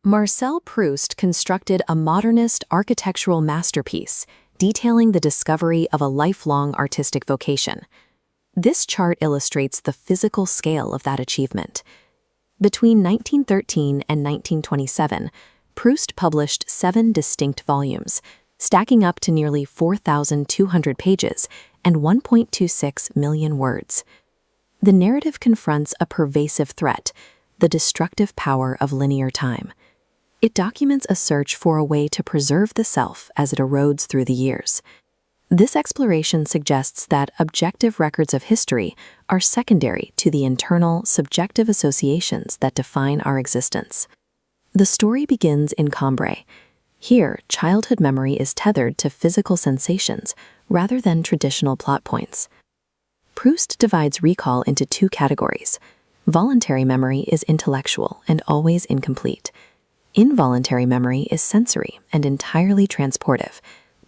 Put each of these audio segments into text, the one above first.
Marcel Proust constructed a modernist architectural masterpiece detailing the discovery of a lifelong artistic vocation. This chart illustrates the physical scale of that achievement. Between 1913 and 1927, Proust published 7 distinct volumes, stacking up to nearly 4,200 pages and 1.26 million words. The narrative confronts a pervasive threat, the destructive power of linear time. It documents a search for a way to preserve the self as it erodes through the years. This exploration suggests that objective records of history are secondary to the internal, subjective associations that define our existence. The story begins in Cambrai. Here, childhood memory is tethered to physical sensations rather than traditional plot points. Proust divides recall into 2 categories. Voluntary memory is intellectual and always incomplete. Involuntary memory is sensory and entirely transportive,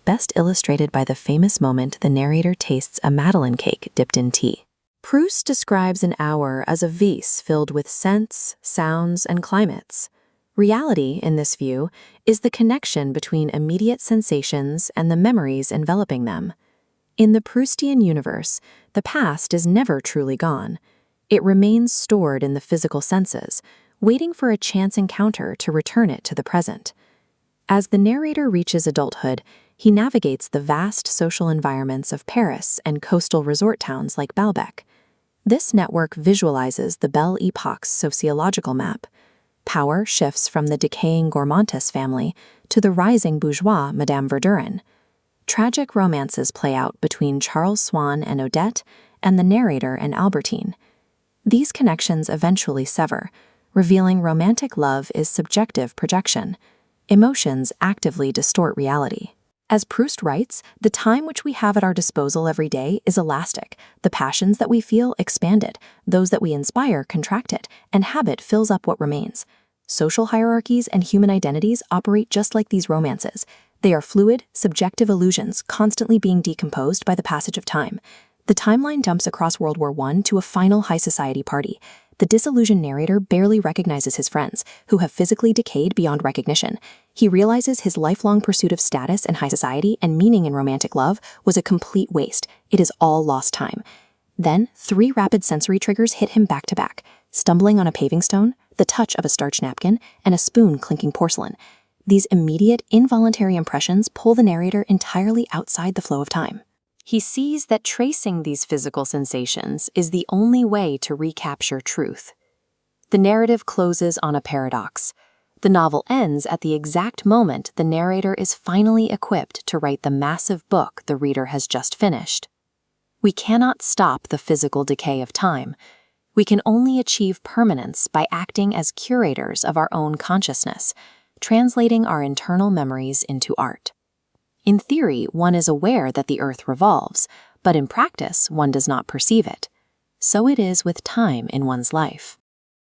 best illustrated by the famous moment the narrator tastes a Madeleine cake dipped in tea. Proust describes an hour as a vase filled with scents, sounds, and climates. Reality, in this view, is the connection between immediate sensations and the memories enveloping them. In the Proustian universe, the past is never truly gone. It remains stored in the physical senses, waiting for a chance encounter to return it to the present. As the narrator reaches adulthood, he navigates the vast social environments of Paris and coastal resort towns like Baalbek. This network visualizes the Belle Epoque's sociological map. Power shifts from the decaying Gourmantes family to the rising bourgeois Madame Verdurin. Tragic romances play out between Charles Swann and Odette and the narrator and Albertine. These connections eventually sever, revealing romantic love is subjective projection. Emotions actively distort reality. As Proust writes, the time which we have at our disposal every day is elastic. The passions that we feel expanded, those that we inspire contracted, and habit fills up what remains. Social hierarchies and human identities operate just like these romances. They are fluid, subjective illusions constantly being decomposed by the passage of time. The timeline jumps across World War I to a final high society party. The disillusioned narrator barely recognizes his friends, who have physically decayed beyond recognition. He realizes his lifelong pursuit of status in high society and meaning in romantic love was a complete waste. It is all lost time. Then, 3 rapid sensory triggers hit him back to back: stumbling on a paving stone, the touch of a starched napkin, and a spoon clinking porcelain. These immediate, involuntary impressions pull the narrator entirely outside the flow of time. He sees that tracing these physical sensations is the only way to recapture truth. The narrative closes on a paradox. The novel ends at the exact moment the narrator is finally equipped to write the massive book the reader has just finished. We cannot stop the physical decay of time. We can only achieve permanence by acting as curators of our own consciousness, translating our internal memories into art. In theory, one is aware that the earth revolves, but in practice, one does not perceive it. So it is with time in one's life.